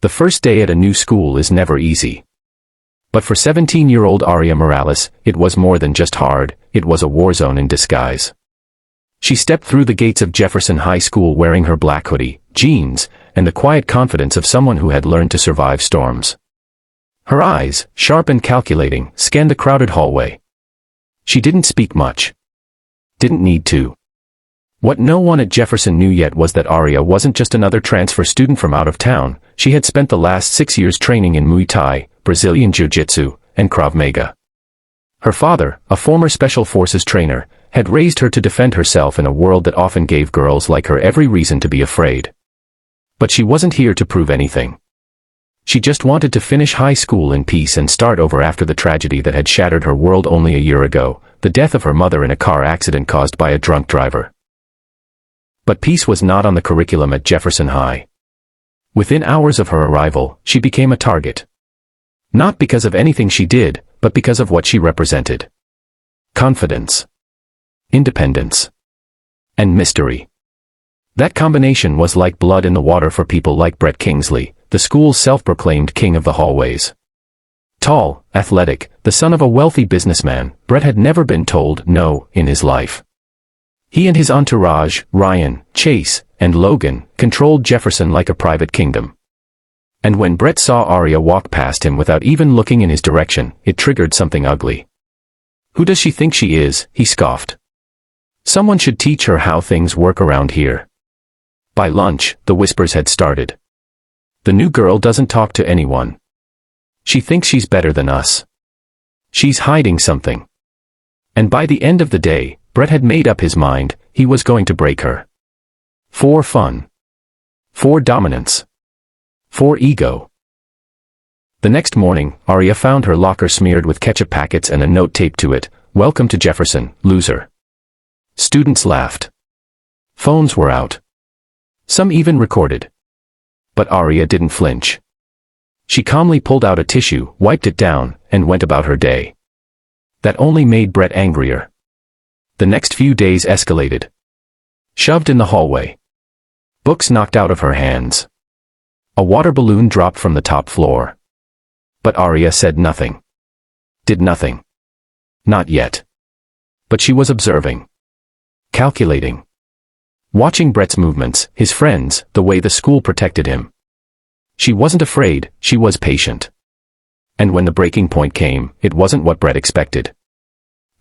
The first day at a new school is never easy. But for 17-year-old Aria Morales, it was more than just hard, it was a war zone in disguise. She stepped through the gates of Jefferson High School wearing her black hoodie, jeans, and the quiet confidence of someone who had learned to survive storms. Her eyes, sharp and calculating, scanned the crowded hallway. She didn't speak much. Didn't need to. What no one at Jefferson knew yet was that Aria wasn't just another transfer student from out of town. She had spent the last 6 years training in Muay Thai, Brazilian Jiu-Jitsu, and Krav Maga. Her father, a former Special Forces trainer, had raised her to defend herself in a world that often gave girls like her every reason to be afraid. But she wasn't here to prove anything. She just wanted to finish high school in peace and start over after the tragedy that had shattered her world only a year ago, the death of her mother in a car accident caused by a drunk driver. But peace was not on the curriculum at Jefferson High. Within hours of her arrival, she became a target. Not because of anything she did, but because of what she represented. Confidence, independence, and mystery. That combination was like blood in the water for people like Brett Kingsley, the school's self-proclaimed king of the hallways. Tall, athletic, the son of a wealthy businessman, Brett had never been told no in his life. He and his entourage, Ryan, Chase, and Logan, controlled Jefferson like a private kingdom. And when Brett saw Aria walk past him without even looking in his direction, it triggered something ugly. "Who does she think she is?" he scoffed. "Someone should teach her how things work around here." By lunch, the whispers had started. "The new girl doesn't talk to anyone. She thinks she's better than us. She's hiding something." And by the end of the day, Brett had made up his mind, he was going to break her. For fun. For dominance. For ego. The next morning, Aria found her locker smeared with ketchup packets and a note taped to it, "Welcome to Jefferson, loser." Students laughed. Phones were out. Some even recorded. But Aria didn't flinch. She calmly pulled out a tissue, wiped it down, and went about her day. That only made Brett angrier. The next few days escalated. Shoved in the hallway. Books knocked out of her hands. A water balloon dropped from the top floor. But Aria said nothing. Did nothing. Not yet. But she was observing. Calculating. Watching Brett's movements, his friends, the way the school protected him. She wasn't afraid, she was patient. And when the breaking point came, it wasn't what Brett expected.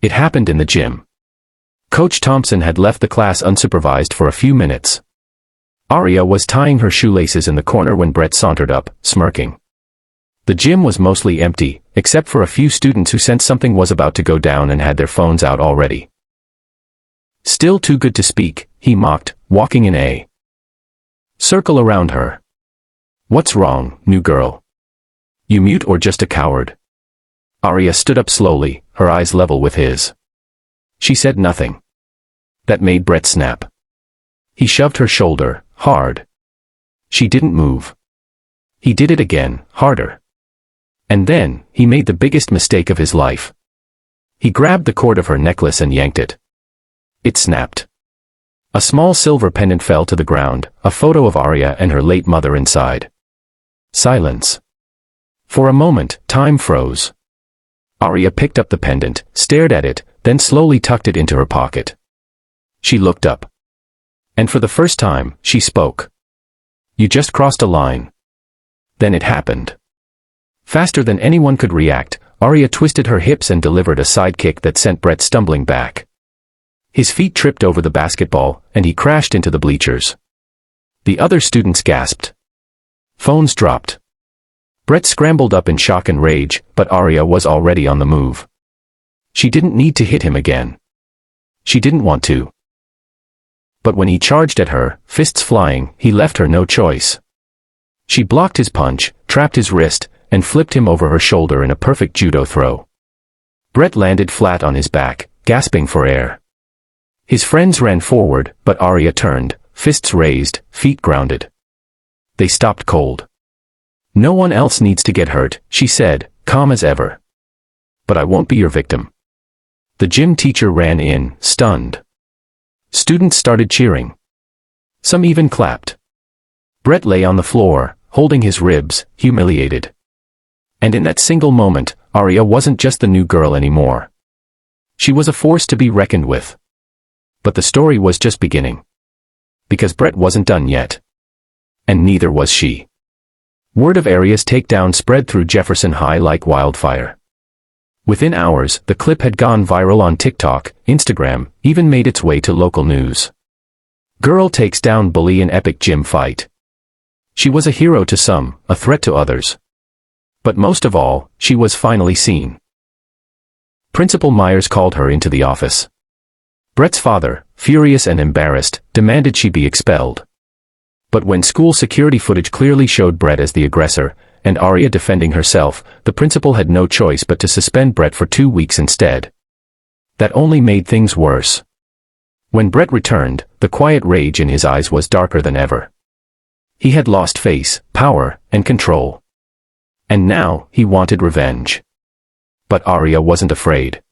It happened in the gym. Coach Thompson had left the class unsupervised for a few minutes. Aria was tying her shoelaces in the corner when Brett sauntered up, smirking. The gym was mostly empty, except for a few students who sensed something was about to go down and had their phones out already. "Still too good to speak," he mocked, walking in a circle around her. "What's wrong, new girl? You mute or just a coward?" Aria stood up slowly, her eyes level with his. She said nothing. That made Brett snap. He shoved her shoulder, hard. She didn't move. He did it again, harder. And then, he made the biggest mistake of his life. He grabbed the cord of her necklace and yanked it. It snapped. A small silver pendant fell to the ground, a photo of Aria and her late mother inside. Silence. For a moment, time froze. Aria picked up the pendant, stared at it, then slowly tucked it into her pocket. She looked up. And for the first time, she spoke. "You just crossed a line." Then it happened. Faster than anyone could react, Aria twisted her hips and delivered a side kick that sent Brett stumbling back. His feet tripped over the basketball, and he crashed into the bleachers. The other students gasped. Phones dropped. Brett scrambled up in shock and rage, but Aria was already on the move. She didn't need to hit him again. She didn't want to. But when he charged at her, fists flying, he left her no choice. She blocked his punch, trapped his wrist, and flipped him over her shoulder in a perfect judo throw. Brett landed flat on his back, gasping for air. His friends ran forward, but Aria turned, fists raised, feet grounded. They stopped cold. "No one else needs to get hurt," she said, calm as ever. "But I won't be your victim." The gym teacher ran in, stunned. Students started cheering. Some even clapped. Brett lay on the floor, holding his ribs, humiliated. And in that single moment, Aria wasn't just the new girl anymore. She was a force to be reckoned with. But the story was just beginning. Because Brett wasn't done yet. And neither was she. Word of Aria's takedown spread through Jefferson High like wildfire. Within hours, the clip had gone viral on TikTok, Instagram, even made its way to local news. Girl takes down bully in epic gym fight. She was a hero to some, a threat to others. But most of all, she was finally seen. Principal Myers called her into the office. Brett's father, furious and embarrassed, demanded she be expelled. But when school security footage clearly showed Brett as the aggressor, and Aria defending herself, the principal had no choice but to suspend Brett for 2 weeks instead. That only made things worse. When Brett returned, the quiet rage in his eyes was darker than ever. He had lost face, power, and control. And now, he wanted revenge. But Aria wasn't afraid.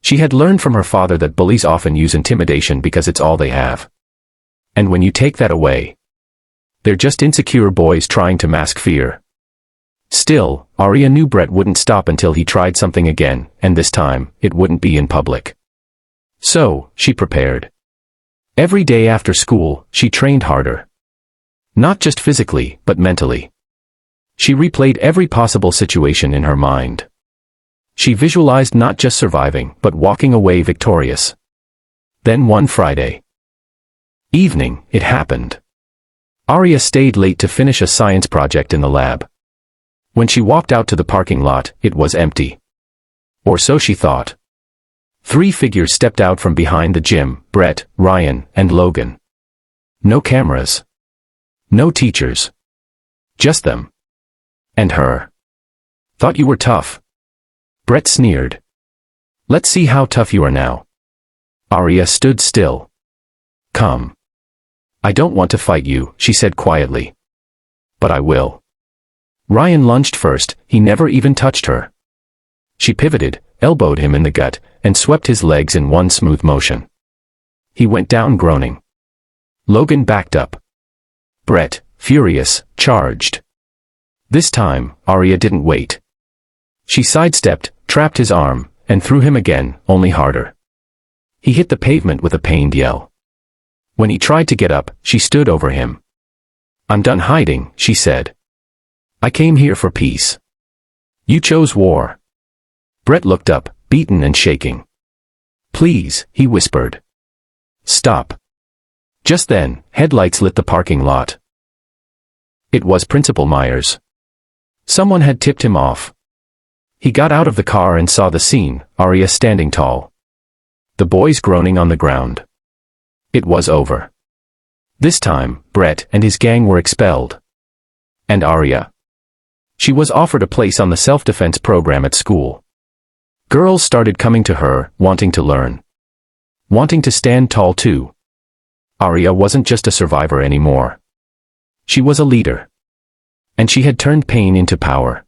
She had learned from her father that bullies often use intimidation because it's all they have. And when you take that away, they're just insecure boys trying to mask fear. Still, Aria knew Brett wouldn't stop until he tried something again, and this time, it wouldn't be in public. So, she prepared. Every day after school, she trained harder. Not just physically, but mentally. She replayed every possible situation in her mind. She visualized not just surviving, but walking away victorious. Then one Friday evening, it happened. Aria stayed late to finish a science project in the lab. When she walked out to the parking lot, it was empty. Or so she thought. 3 figures stepped out from behind the gym, Brett, Ryan, and Logan. No cameras. No teachers. Just them. And her. Thought you were tough. Brett sneered. Let's see how tough you are now. Aria stood still. Come. I don't want to fight you, she said quietly. But I will. Ryan lunged first, he never even touched her. She pivoted, elbowed him in the gut, and swept his legs in one smooth motion. He went down groaning. Logan backed up. Brett, furious, charged. This time, Aria didn't wait. She sidestepped, trapped his arm, and threw him again, only harder. He hit the pavement with a pained yell. When he tried to get up, she stood over him. I'm done hiding, she said. I came here for peace. You chose war. Brett looked up, beaten and shaking. Please, he whispered. Stop. Just then, headlights lit the parking lot. It was Principal Myers. Someone had tipped him off. He got out of the car and saw the scene, Aria standing tall. The boys groaning on the ground. It was over. This time, Brett and his gang were expelled. And Aria. She was offered a place on the self-defense program at school. Girls started coming to her, wanting to learn. Wanting to stand tall too. Aria wasn't just a survivor anymore. She was a leader. And she had turned pain into power.